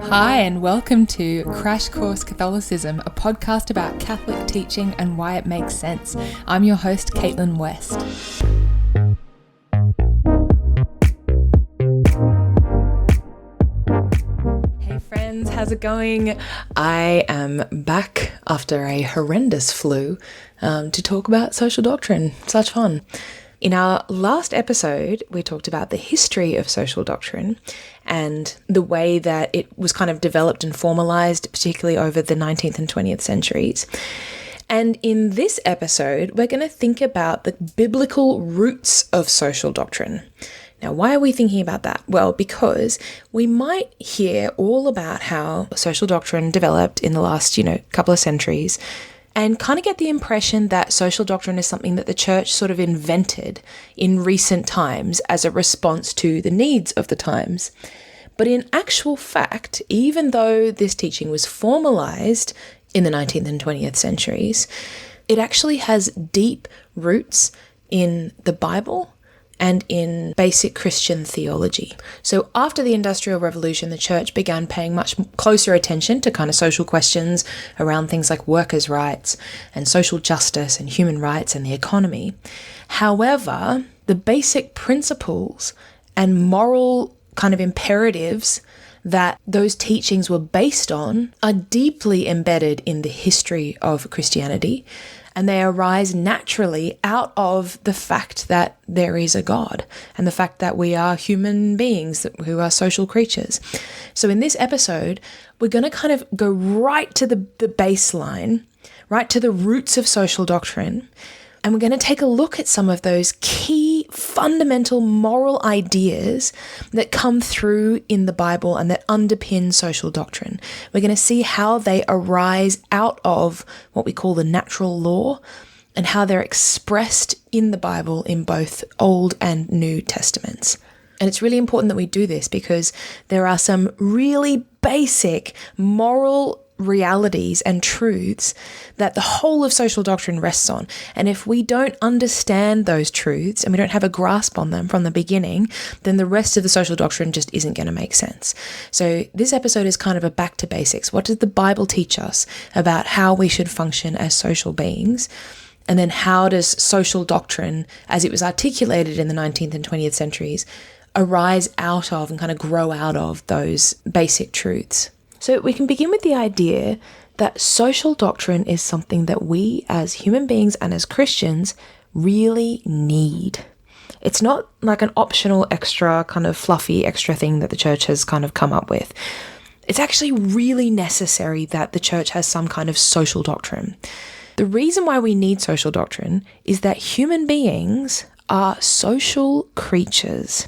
Hi, and welcome to Crash Course Catholicism, a podcast about Catholic teaching and why it makes sense. I'm your host, Caitlin West. Hey friends, how's it going? I am back after a horrendous flu to talk about social doctrine. Such fun. In our last episode, we talked about the history of social doctrine and the way that it was kind of developed and formalized, particularly over the 19th and 20th centuries. And in this episode, we're going to think about the biblical roots of social doctrine. Now, why are we thinking about that? Well, because we might hear all about how social doctrine developed in the last, couple of centuries, and kind of get the impression that social doctrine is something that the church sort of invented in recent times as a response to the needs of the times. But in actual fact, even though this teaching was formalized in the 19th and 20th centuries, it actually has deep roots in the Bible and in basic Christian theology. So after the Industrial Revolution, the church began paying much closer attention to kind of social questions around things like workers' rights and social justice and human rights and the economy. However, the basic principles and moral kind of imperatives that those teachings were based on are deeply embedded in the history of Christianity, and they arise naturally out of the fact that there is a God and the fact that we are human beings who are social creatures. So in this episode, we're going to kind of go right to the baseline, right to the roots of social doctrine, and we're going to take a look at some of those key fundamental moral ideas that come through in the Bible and that underpin social doctrine. We're going to see how they arise out of what we call the natural law and how they're expressed in the Bible in both Old and New Testaments. And it's really important that we do this because there are some really basic moral realities and truths that the whole of social doctrine rests on. And if we don't understand those truths and we don't have a grasp on them from the beginning, then the rest of the social doctrine just isn't going to make sense. So this episode is kind of a back to basics. What does the Bible teach us about how we should function as social beings? And then how does social doctrine, as it was articulated in the 19th and 20th centuries, arise out of and kind of grow out of those basic truths? So we can begin with the idea that social doctrine is something that we as human beings and as Christians really need. It's not like an optional extra kind of fluffy extra thing that the church has kind of come up with. It's actually really necessary that the church has some kind of social doctrine. The reason why we need social doctrine is that human beings are social creatures.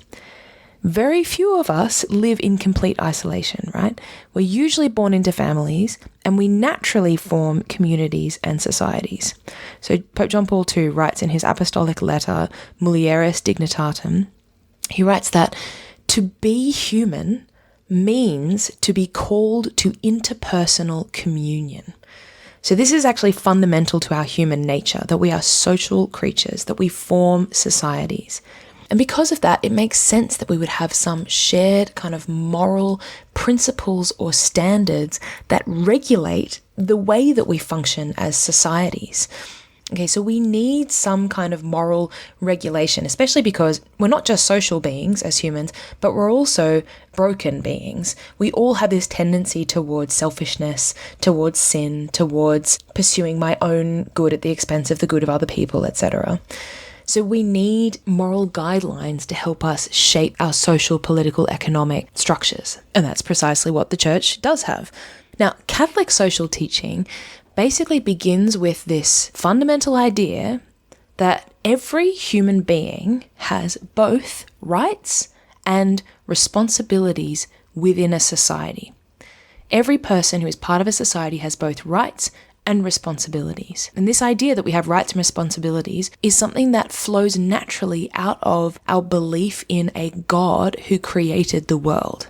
Very few of us live in complete isolation, right? We're usually born into families and we naturally form communities and societies. So Pope John Paul II writes in his apostolic letter, Mulieris Dignitatem, he writes that to be human means to be called to interpersonal communion. So this is actually fundamental to our human nature, that we are social creatures, that we form societies. And because of that, it makes sense that we would have some shared kind of moral principles or standards that regulate the way that we function as societies. Okay, so we need some kind of moral regulation, especially because we're not just social beings as humans, but we're also broken beings. We all have this tendency towards selfishness, towards sin, towards pursuing my own good at the expense of the good of other people, etc. So we need moral guidelines to help us shape our social, political, economic structures. And that's precisely what the church does have. Now, Catholic social teaching basically begins with this fundamental idea that every human being has both rights and responsibilities within a society. Every person who is part of a society has both rights and responsibilities. And this idea that we have rights and responsibilities is something that flows naturally out of our belief in a God who created the world.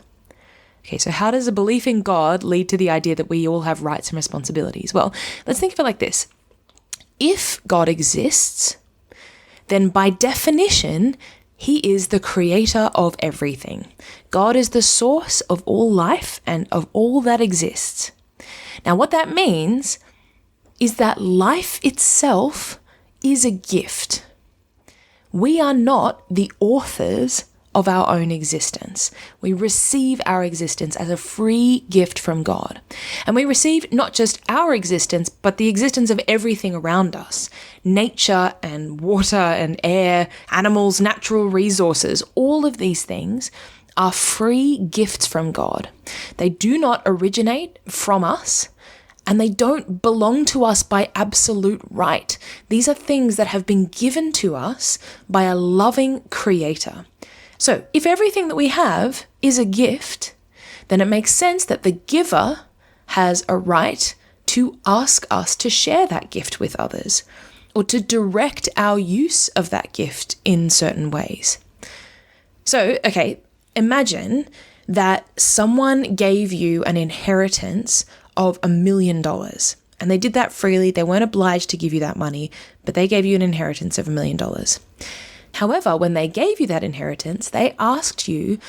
Okay, so how does a belief in God lead to the idea that we all have rights and responsibilities? Well, let's think of it like this. If God exists, then by definition, He is the creator of everything. God is the source of all life and of all that exists. Now, what that means is that life itself is a gift. We are not the authors of our own existence. We receive our existence as a free gift from God. And we receive not just our existence, but the existence of everything around us. Nature and water and air, animals, natural resources, all of these things are free gifts from God. They do not originate from us, and they don't belong to us by absolute right. These are things that have been given to us by a loving creator. So if everything that we have is a gift, then it makes sense that the giver has a right to ask us to share that gift with others, or to direct our use of that gift in certain ways. So, okay, imagine that someone gave you an inheritance of $1 million, and they did that freely. They weren't obliged to give you that money, but they gave you an inheritance of $1 million. However, when they gave you that inheritance, they asked you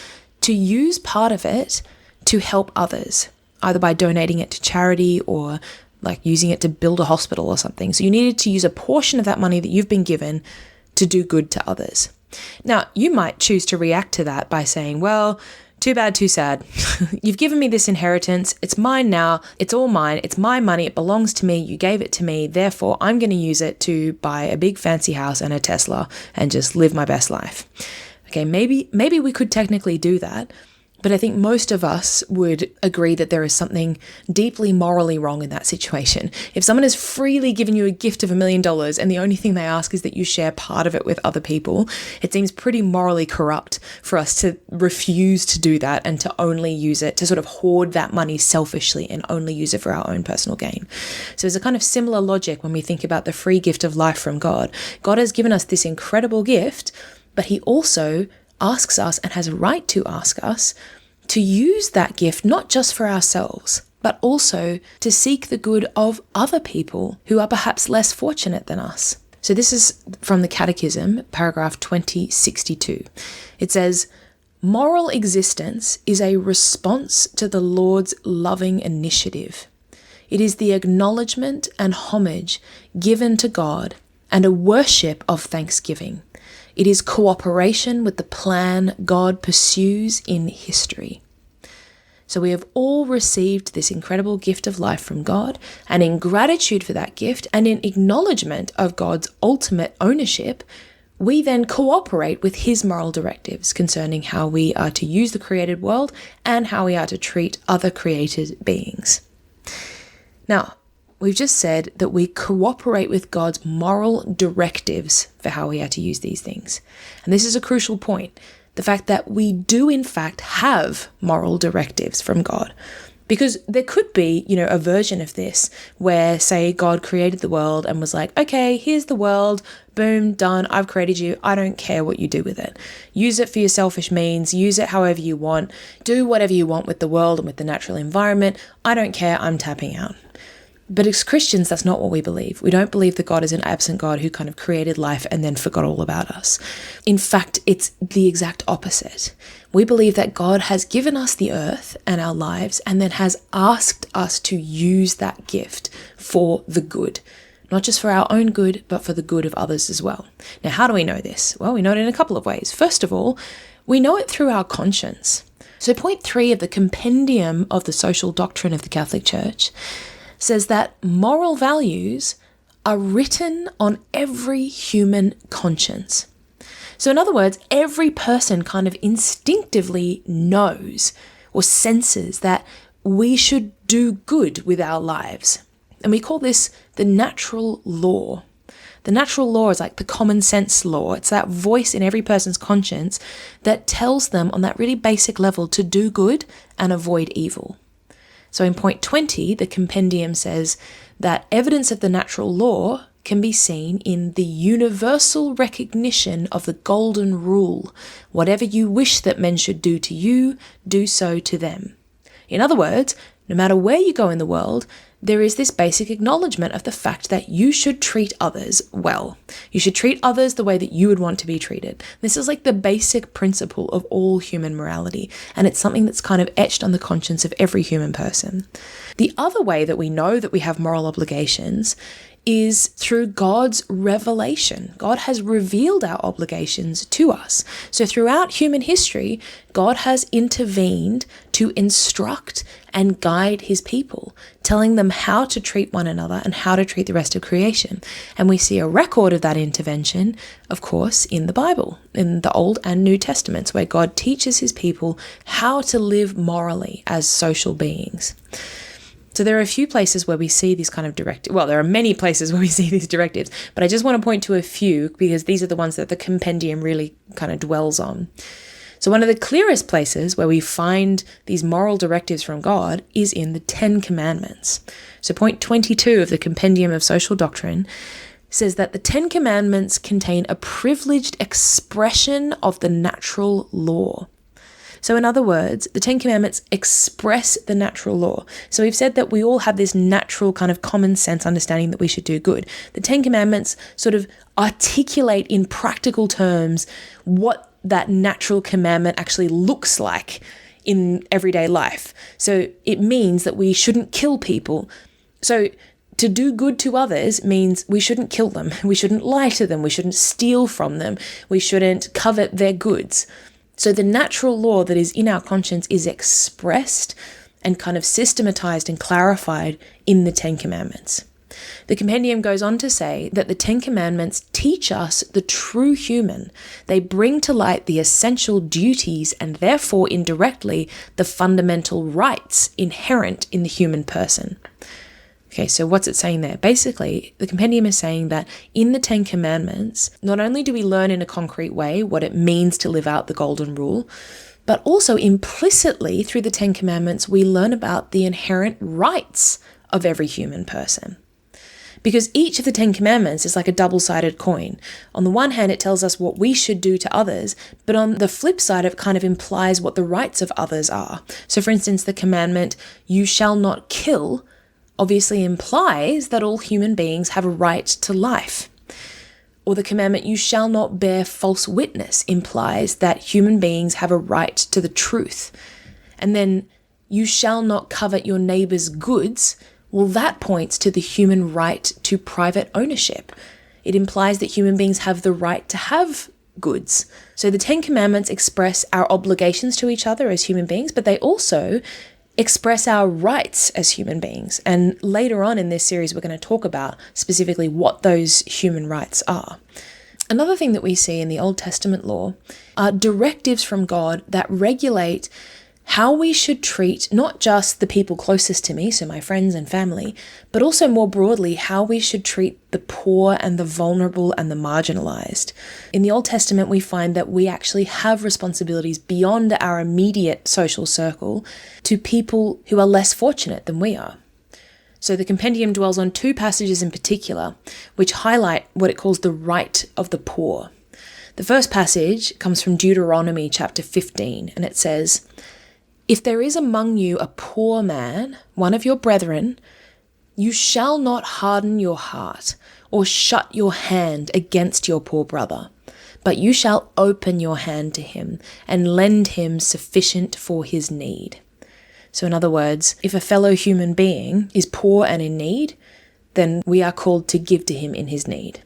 to use part of it to help others, either by donating it to charity or like using it to build a hospital or something. So you needed to use a portion of that money that you've been given to do good to others. Now, you might choose to react to that by saying, well, too bad, too sad. You've given me this inheritance. It's mine now. It's all mine. It's my money. It belongs to me. You gave it to me. Therefore, I'm going to use it to buy a big fancy house and a Tesla and just live my best life. Okay, maybe we could technically do that, but I think most of us would agree that there is something deeply morally wrong in that situation. If someone has freely given you a gift of $1 million and the only thing they ask is that you share part of it with other people, it seems pretty morally corrupt for us to refuse to do that and to only use it, to sort of hoard that money selfishly and only use it for our own personal gain. So there's a kind of similar logic when we think about the free gift of life from God. God has given us this incredible gift, but he also asks us and has a right to ask us to use that gift not just for ourselves, but also to seek the good of other people who are perhaps less fortunate than us. So this is from the Catechism, paragraph 2062. It says, "Moral existence is a response to the Lord's loving initiative. It is the acknowledgement and homage given to God and a worship of thanksgiving. It is cooperation with the plan God pursues in history." So we have all received this incredible gift of life from God, and in gratitude for that gift and in acknowledgement of God's ultimate ownership, we then cooperate with his moral directives concerning how we are to use the created world and how we are to treat other created beings. Now, we've just said that we cooperate with God's moral directives for how we are to use these things. And this is a crucial point, the fact that we do in fact have moral directives from God. Because there could be, a version of this where, say, God created the world and was like, okay, here's the world, boom, done, I've created you, I don't care what you do with it. Use it for your selfish means, use it however you want, do whatever you want with the world and with the natural environment, I don't care, I'm tapping out. But as Christians, that's not what we believe. We don't believe that God is an absent God who kind of created life and then forgot all about us. In fact, it's the exact opposite. We believe that God has given us the earth and our lives and then has asked us to use that gift for the good. Not just for our own good, but for the good of others as well. Now, how do we know this? Well, we know it in a couple of ways. First of all, we know it through our conscience. So point 3 of the compendium of the social doctrine of the Catholic Church says that moral values are written on every human conscience. So in other words, every person kind of instinctively knows or senses that we should do good with our lives. And we call this the natural law. The natural law is like the common sense law. It's that voice in every person's conscience that tells them on that really basic level to do good and avoid evil. So in point 20, the compendium says that evidence of the natural law can be seen in the universal recognition of the golden rule. Whatever you wish that men should do to you, do so to them. In other words, no matter where you go in the world, there is this basic acknowledgement of the fact that you should treat others well. You should treat others the way that you would want to be treated. This is like the basic principle of all human morality, and it's something that's kind of etched on the conscience of every human person. The other way that we know that we have moral obligations is through God's revelation. God has revealed our obligations to us. So throughout human history, God has intervened to instruct and guide his people, telling them how to treat one another and how to treat the rest of creation. And we see a record of that intervention, of course, in the Bible, in the Old and New Testaments, where God teaches his people how to live morally as social beings. So there are a few places where we see these kind of directives. Well, there are many places where we see these directives, but I just want to point to a few because these are the ones that the compendium really kind of dwells on. So one of the clearest places where we find these moral directives from God is in the Ten Commandments. So point 22 of the Compendium of Social Doctrine says that the Ten Commandments contain a privileged expression of the natural law. So in other words, the Ten Commandments express the natural law. So we've said that we all have this natural kind of common sense understanding that we should do good. The Ten Commandments sort of articulate in practical terms what that natural commandment actually looks like in everyday life. So it means that we shouldn't kill people. So to do good to others means we shouldn't kill them. We shouldn't lie to them. We shouldn't steal from them. We shouldn't covet their goods. So the natural law that is in our conscience is expressed and kind of systematized and clarified in the Ten Commandments. The compendium goes on to say that the Ten Commandments teach us the true human. They bring to light the essential duties and therefore indirectly the fundamental rights inherent in the human person. Okay, so what's it saying there? Basically, the compendium is saying that in the Ten Commandments, not only do we learn in a concrete way what it means to live out the Golden Rule, but also implicitly through the Ten Commandments, we learn about the inherent rights of every human person. Because each of the Ten Commandments is like a double-sided coin. On the one hand, it tells us what we should do to others, but on the flip side, it kind of implies what the rights of others are. So for instance, the commandment, "You shall not kill," obviously implies that all human beings have a right to life. Or the commandment, "You shall not bear false witness," implies that human beings have a right to the truth. And then, "You shall not covet your neighbor's goods," well, that points to the human right to private ownership. It implies that human beings have the right to have goods. So the Ten Commandments express our obligations to each other as human beings, but they also express our rights as human beings. And later on in this series, we're going to talk about specifically what those human rights are. Another thing that we see in the Old Testament law are directives from God that regulate how we should treat not just the people closest to me, so my friends and family, but also more broadly, how we should treat the poor and the vulnerable and the marginalized. In the Old Testament, we find that we actually have responsibilities beyond our immediate social circle to people who are less fortunate than we are. So the compendium dwells on two passages in particular, which highlight what it calls the right of the poor. The first passage comes from Deuteronomy chapter 15, and it says, "If there is among you a poor man, one of your brethren, you shall not harden your heart or shut your hand against your poor brother, but you shall open your hand to him and lend him sufficient for his need." So in other words, if a fellow human being is poor and in need, then we are called to give to him in his need.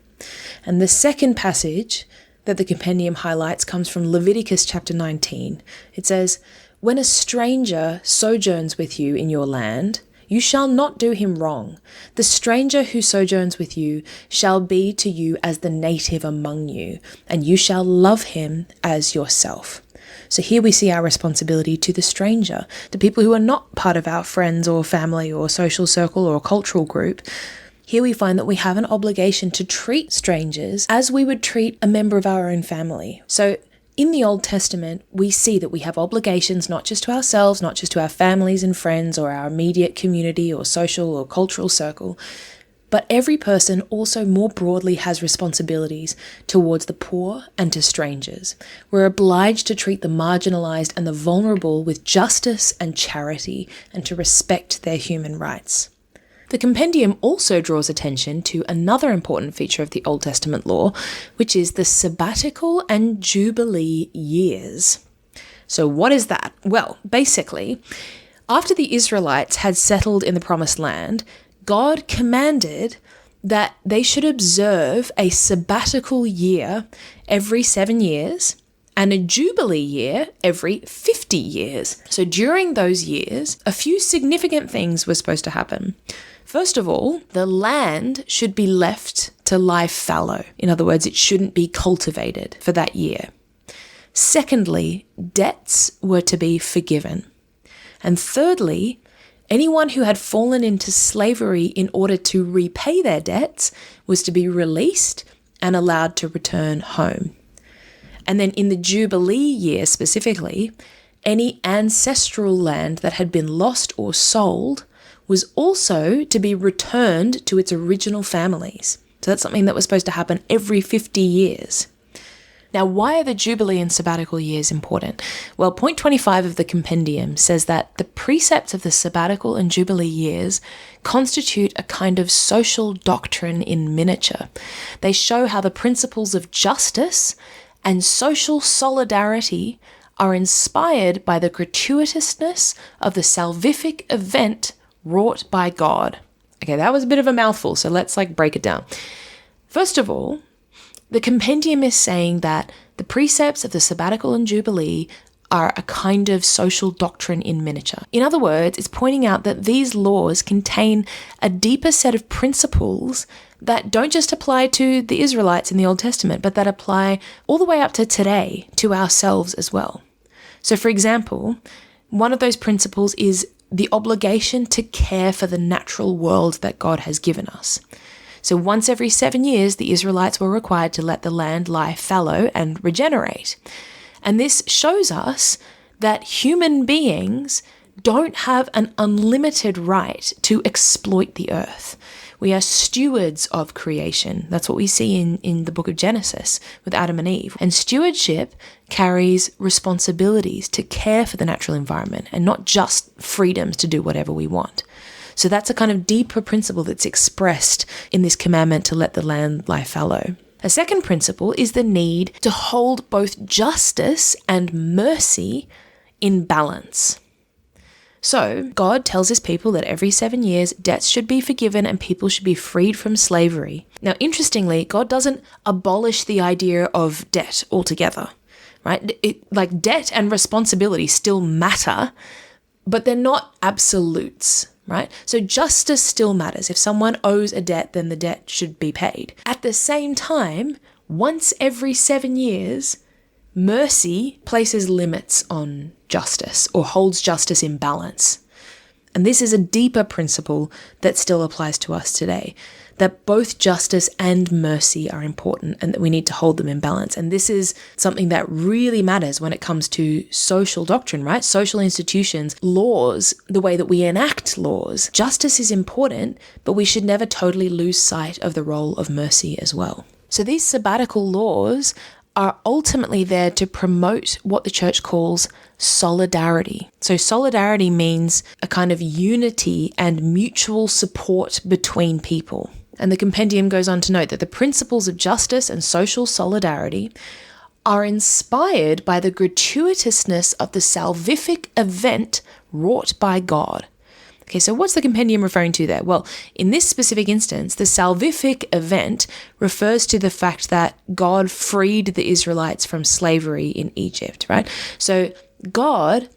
And the second passage that the compendium highlights comes from Leviticus chapter 19. It says, "When a stranger sojourns with you in your land, you shall not do him wrong. The stranger who sojourns with you shall be to you as the native among you, and you shall love him as yourself." So here we see our responsibility to the stranger, to people who are not part of our friends or family or social circle or cultural group. Here we find that we have an obligation to treat strangers as we would treat a member of our own family. So in the Old Testament, we see that we have obligations not just to ourselves, not just to our families and friends or our immediate community or social or cultural circle, but every person also more broadly has responsibilities towards the poor and to strangers. We're obliged to treat the marginalized and the vulnerable with justice and charity and to respect their human rights. The compendium also draws attention to another important feature of the Old Testament law, which is the sabbatical and jubilee years. So what is that? Well, basically, after the Israelites had settled in the Promised Land, God commanded that they should observe a sabbatical year every 7 years and a jubilee year every 50 years. So during those years, a few significant things were supposed to happen. First of all, the land should be left to lie fallow. In other words, it shouldn't be cultivated for that year. Secondly, debts were to be forgiven. And thirdly, anyone who had fallen into slavery in order to repay their debts was to be released and allowed to return home. And then in the Jubilee year specifically, any ancestral land that had been lost or sold was also to be returned to its original families. So that's something that was supposed to happen every 50 years. Now, why are the Jubilee and sabbatical years important? Well, point 25 of the compendium says that the precepts of the sabbatical and Jubilee years constitute a kind of social doctrine in miniature. They show how the principles of justice and social solidarity are inspired by the gratuitousness of the salvific event wrought by God. Okay, that was a bit of a mouthful, so let's break it down. First of all, the compendium is saying that the precepts of the sabbatical and jubilee are a kind of social doctrine in miniature. In other words, it's pointing out that these laws contain a deeper set of principles that don't just apply to the Israelites in the Old Testament, but that apply all the way up to today to ourselves as well. So, for example, one of those principles is the obligation to care for the natural world that God has given us. So once every 7 years, the Israelites were required to let the land lie fallow and regenerate. And this shows us that human beings don't have an unlimited right to exploit the earth. We are stewards of creation. That's what we see in the book of Genesis with Adam and Eve. And stewardship carries responsibilities to care for the natural environment and not just freedoms to do whatever we want. So that's a kind of deeper principle that's expressed in this commandment to let the land lie fallow. A second principle is the need to hold both justice and mercy in balance. So God tells his people that every 7 years, debts should be forgiven and people should be freed from slavery. Now, interestingly, God doesn't abolish the idea of debt altogether, right? Debt and responsibility still matter, but they're not absolutes. Right? So justice still matters. If someone owes a debt, then the debt should be paid. At the same time, once every 7 years, mercy places limits on justice or holds justice in balance. And this is a deeper principle that still applies to us today, that both justice and mercy are important and that we need to hold them in balance. And this is something that really matters when it comes to social doctrine, right? Social institutions, laws, the way that we enact laws. Justice is important, but we should never totally lose sight of the role of mercy as well. So these sabbatical laws are ultimately there to promote what the church calls solidarity. So solidarity means a kind of unity and mutual support between people. And the compendium goes on to note that the principles of justice and social solidarity are inspired by the gratuitousness of the salvific event wrought by God. Okay, so what's the compendium referring to there? Well, in this specific instance, the salvific event refers to the fact that God freed the Israelites from slavery in Egypt, right? So God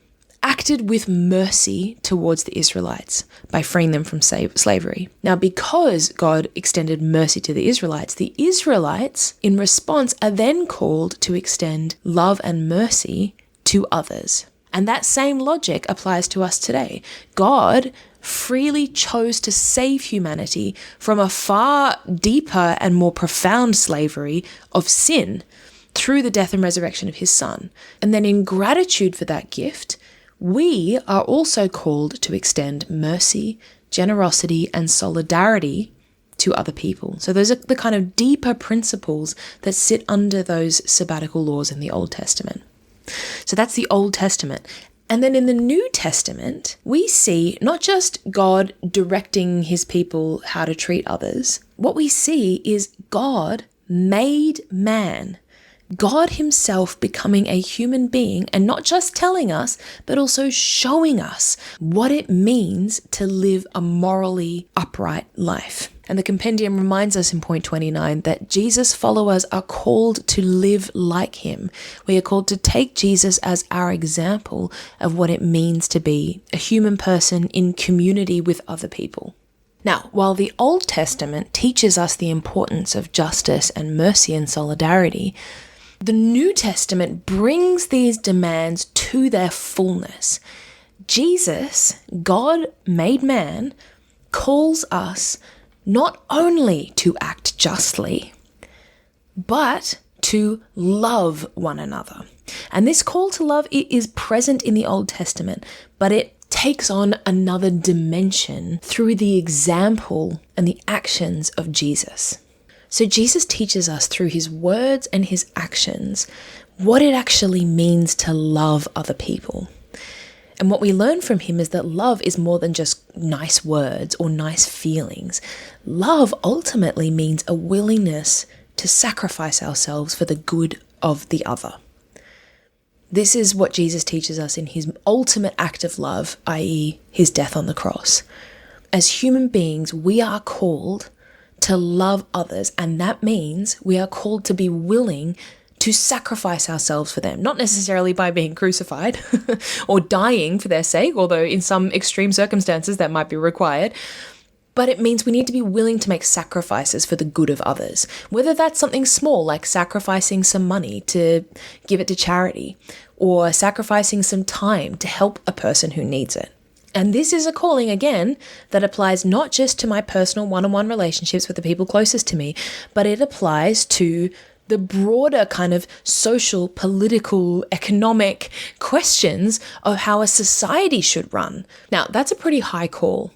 acted with mercy towards the Israelites by freeing them from slavery. Now, because God extended mercy to the Israelites, in response, are then called to extend love and mercy to others. And that same logic applies to us today. God freely chose to save humanity from a far deeper and more profound slavery of sin through the death and resurrection of his Son. And then in gratitude for that gift, we are also called to extend mercy, generosity, and solidarity to other people. So those are the kind of deeper principles that sit under those sabbatical laws in the Old Testament. So that's the Old Testament. And then in the New Testament, we see not just God directing his people how to treat others. What we see is God made man, God himself becoming a human being, and not just telling us, but also showing us what it means to live a morally upright life. And the compendium reminds us in point 29 that Jesus' followers are called to live like him. We are called to take Jesus as our example of what it means to be a human person in community with other people. Now, while the Old Testament teaches us the importance of justice and mercy and solidarity, the New Testament brings these demands to their fullness. Jesus, God made man, calls us not only to act justly, but to love one another. And this call to love, it is present in the Old Testament, but it takes on another dimension through the example and the actions of Jesus. So Jesus teaches us through his words and his actions what it actually means to love other people. And what we learn from him is that love is more than just nice words or nice feelings. Love ultimately means a willingness to sacrifice ourselves for the good of the other. This is what Jesus teaches us in his ultimate act of love, i.e., his death on the cross. As human beings, we are called to love others, and that means we are called to be willing to sacrifice ourselves for them, not necessarily by being crucified or dying for their sake, although in some extreme circumstances that might be required. But it means we need to be willing to make sacrifices for the good of others, whether that's something small like sacrificing some money to give it to charity, or sacrificing some time to help a person who needs it. And this is a calling, again, that applies not just to my personal one-on-one relationships with the people closest to me, but it applies to the broader kind of social, political, economic questions of how a society should run. Now, that's a pretty high call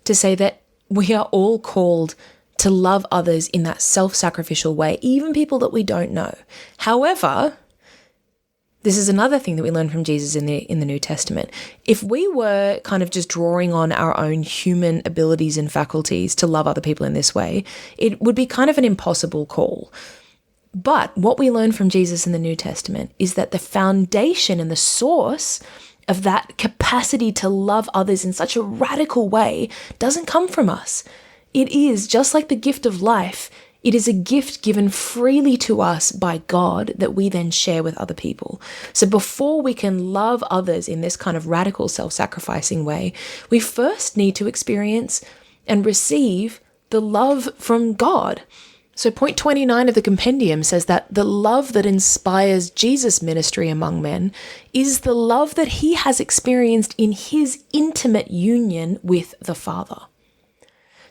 to say that we are all called to love others in that self-sacrificial way, even people that we don't know. However, this is another thing that we learn from Jesus in the New Testament. If we were kind of just drawing on our own human abilities and faculties to love other people in this way, it would be kind of an impossible call. But what we learn from Jesus in the New Testament is that the foundation and the source of that capacity to love others in such a radical way doesn't come from us. It is, just like the gift of life, it is a gift given freely to us by God that we then share with other people. So before we can love others in this kind of radical self-sacrificing way, we first need to experience and receive the love from God. So point 29 of the compendium says that the love that inspires Jesus' ministry among men is the love that he has experienced in his intimate union with the Father.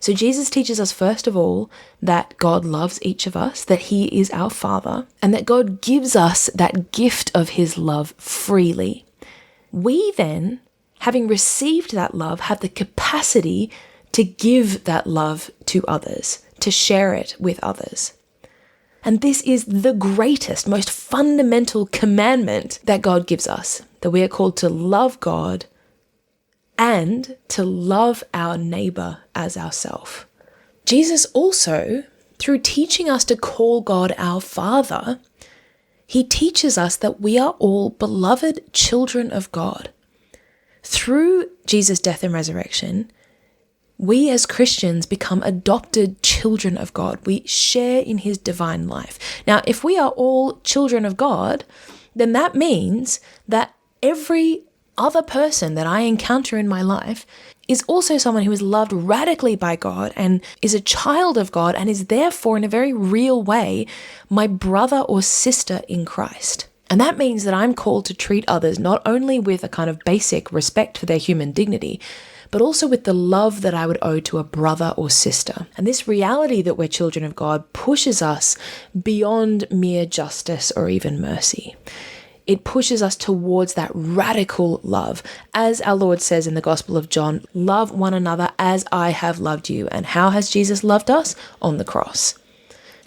So Jesus teaches us, first of all, that God loves each of us, that he is our Father, and that God gives us that gift of his love freely. We then, having received that love, have the capacity to give that love to others, to share it with others. And this is the greatest, most fundamental commandment that God gives us, that we are called to love God and to love our neighbor as ourself. Jesus also, through teaching us to call God our Father, he teaches us that we are all beloved children of God. Through Jesus' death and resurrection, we as Christians become adopted children of God. We share in his divine life. Now, if we are all children of God, then that means that every other person that I encounter in my life is also someone who is loved radically by God and is a child of God and is therefore in a very real way my brother or sister in Christ. And that means that I'm called to treat others not only with a kind of basic respect for their human dignity, but also with the love that I would owe to a brother or sister. And this reality that we're children of God pushes us beyond mere justice or even mercy. It pushes us towards that radical love. As our Lord says in the Gospel of John, love one another as I have loved you. And how has Jesus loved us? On the cross.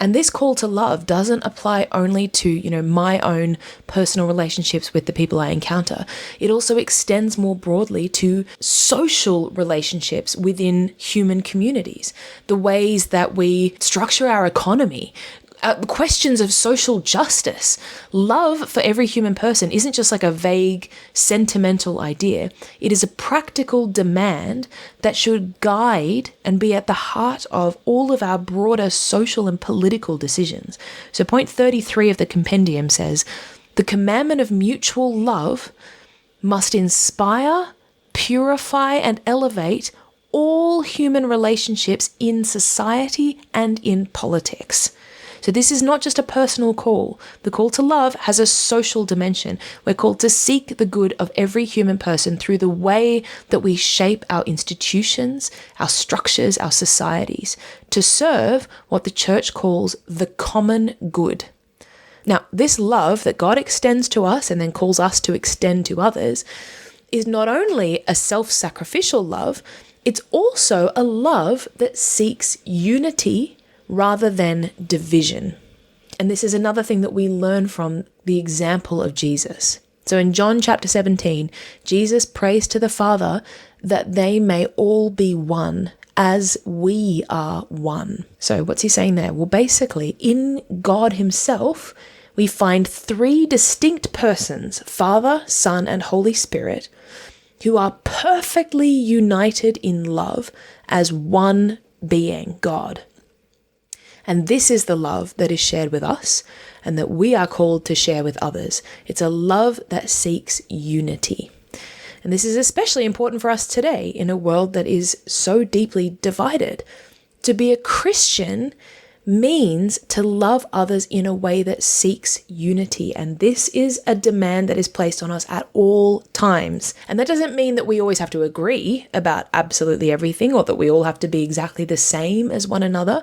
And this call to love doesn't apply only to, my own personal relationships with the people I encounter. It also extends more broadly to social relationships within human communities, the ways that we structure our economy, questions of social justice. Love for every human person isn't just like a vague, sentimental idea. It is a practical demand that should guide and be at the heart of all of our broader social and political decisions. So point 33 of the compendium says, the commandment of mutual love must inspire, purify, and elevate all human relationships in society and in politics. So this is not just a personal call. The call to love has a social dimension. We're called to seek the good of every human person through the way that we shape our institutions, our structures, our societies, to serve what the church calls the common good. Now, this love that God extends to us and then calls us to extend to others is not only a self-sacrificial love, it's also a love that seeks unity rather than division. And this is another thing that we learn from the example of Jesus. So in John chapter 17, Jesus prays to the Father that they may all be one as we are one. So what's he saying there? Well, basically, in God himself, we find three distinct persons, Father, Son, and Holy Spirit, who are perfectly united in love as one being, God. And this is the love that is shared with us and that we are called to share with others. It's a love that seeks unity. And this is especially important for us today in a world that is so deeply divided. To be a Christian means to love others in a way that seeks unity. And this is a demand that is placed on us at all times. And that doesn't mean that we always have to agree about absolutely everything or that we all have to be exactly the same as one another.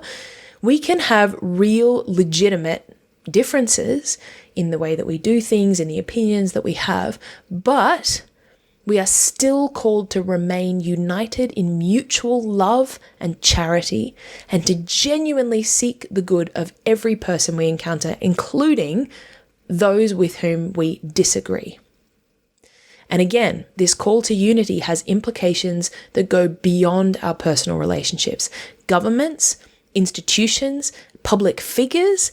We can have real, legitimate differences in the way that we do things, in the opinions that we have, but we are still called to remain united in mutual love and charity and to genuinely seek the good of every person we encounter, including those with whom we disagree. And again, this call to unity has implications that go beyond our personal relationships. Governments, institutions, public figures,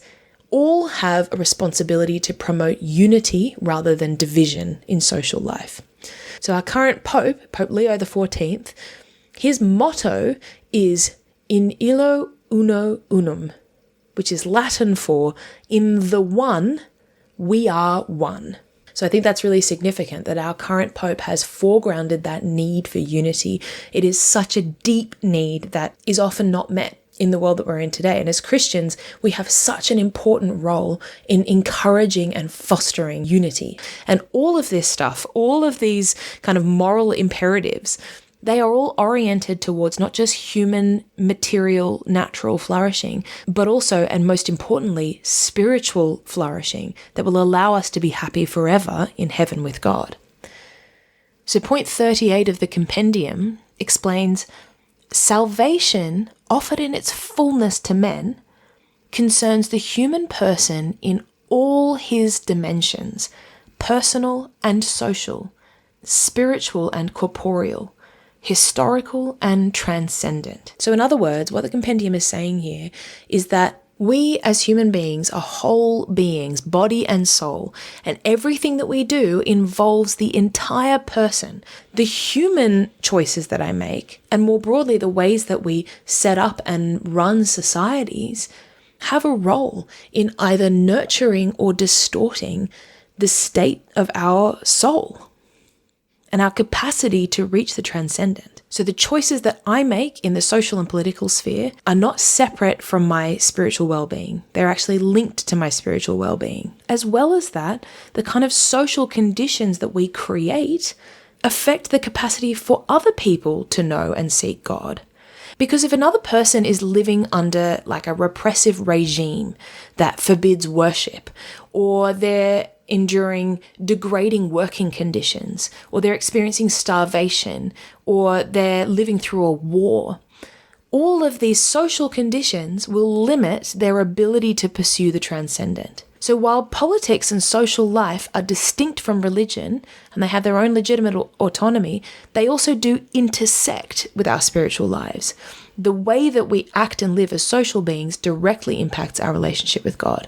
all have a responsibility to promote unity rather than division in social life. So our current Pope, Pope Leo XIV, his motto is in illo uno unum, which is Latin for in the one, we are one. So I think that's really significant that our current Pope has foregrounded that need for unity. It is such a deep need that is often not met in the world that we're in today. And as Christians, we have such an important role in encouraging and fostering unity. And all of this stuff, all of these kind of moral imperatives, they are all oriented towards not just human, material, natural flourishing, but also, and most importantly, spiritual flourishing that will allow us to be happy forever in heaven with God. So point 38 of the compendium explains salvation offered in its fullness to men concerns the human person in all his dimensions, personal and social, spiritual and corporeal, historical and transcendent. So in other words, what the compendium is saying here is that we as human beings are whole beings, body and soul, and everything that we do involves the entire person. The human choices that I make, and more broadly, the ways that we set up and run societies, have a role in either nurturing or distorting the state of our soul and our capacity to reach the transcendent. So the choices that I make in the social and political sphere are not separate from my spiritual well-being. They're actually linked to my spiritual well-being. As well as that, the kind of social conditions that we create affect the capacity for other people to know and seek God. Because if another person is living under like a repressive regime that forbids worship, or they're enduring degrading working conditions, or they're experiencing starvation, or they're living through a war, all of these social conditions will limit their ability to pursue the transcendent. So while politics and social life are distinct from religion and they have their own legitimate autonomy, they also do intersect with our spiritual lives. The way that we act and live as social beings directly impacts our relationship with God.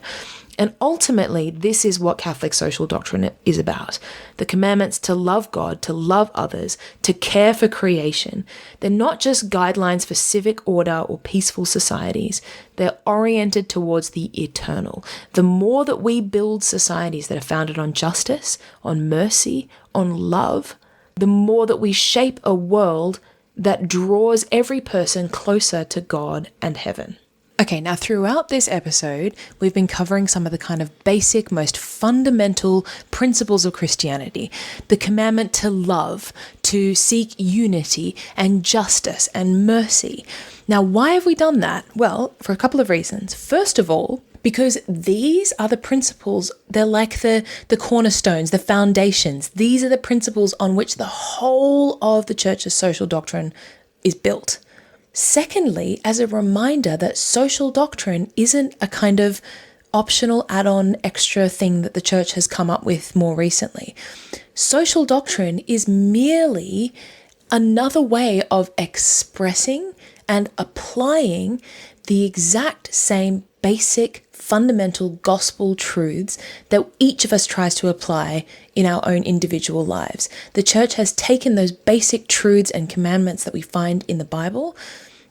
And ultimately, this is what Catholic social doctrine is about. The commandments to love God, to love others, to care for creation. They're not just guidelines for civic order or peaceful societies. They're oriented towards the eternal. The more that we build societies that are founded on justice, on mercy, on love, the more that we shape a world that draws every person closer to God and heaven. Okay, now throughout this episode, we've been covering some of the kind of basic, most fundamental principles of Christianity. The commandment to love, to seek unity and justice and mercy. Now, why have we done that? Well, for a couple of reasons. First of all, because these are the principles, they're like the cornerstones, the foundations. These are the principles on which the whole of the Church's social doctrine is built. Secondly, as a reminder that social doctrine isn't a kind of optional add-on extra thing that the Church has come up with more recently. Social doctrine is merely another way of expressing and applying the exact same basic fundamental gospel truths that each of us tries to apply in our own individual lives. The Church has taken those basic truths and commandments that we find in the Bible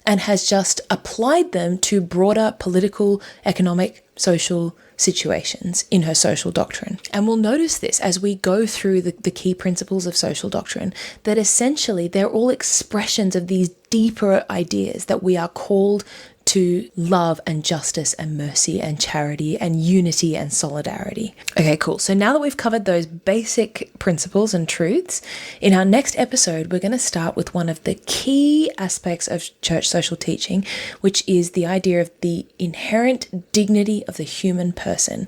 and has just applied them to broader political, economic, social situations in her social doctrine. And we'll notice this as we go through the key principles of social doctrine, that essentially they're all expressions of these deeper ideas that we are called to love and justice and mercy and charity and unity and solidarity. Okay, cool. So now that we've covered those basic principles and truths, in our next episode, we're going to start with one of the key aspects of church social teaching, which is the idea of the inherent dignity of the human person.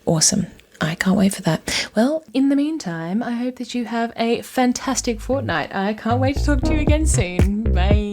Awesome. I can't wait for that. Well, in the meantime, I hope that you have a fantastic fortnight. I can't wait to talk to you again soon. Bye.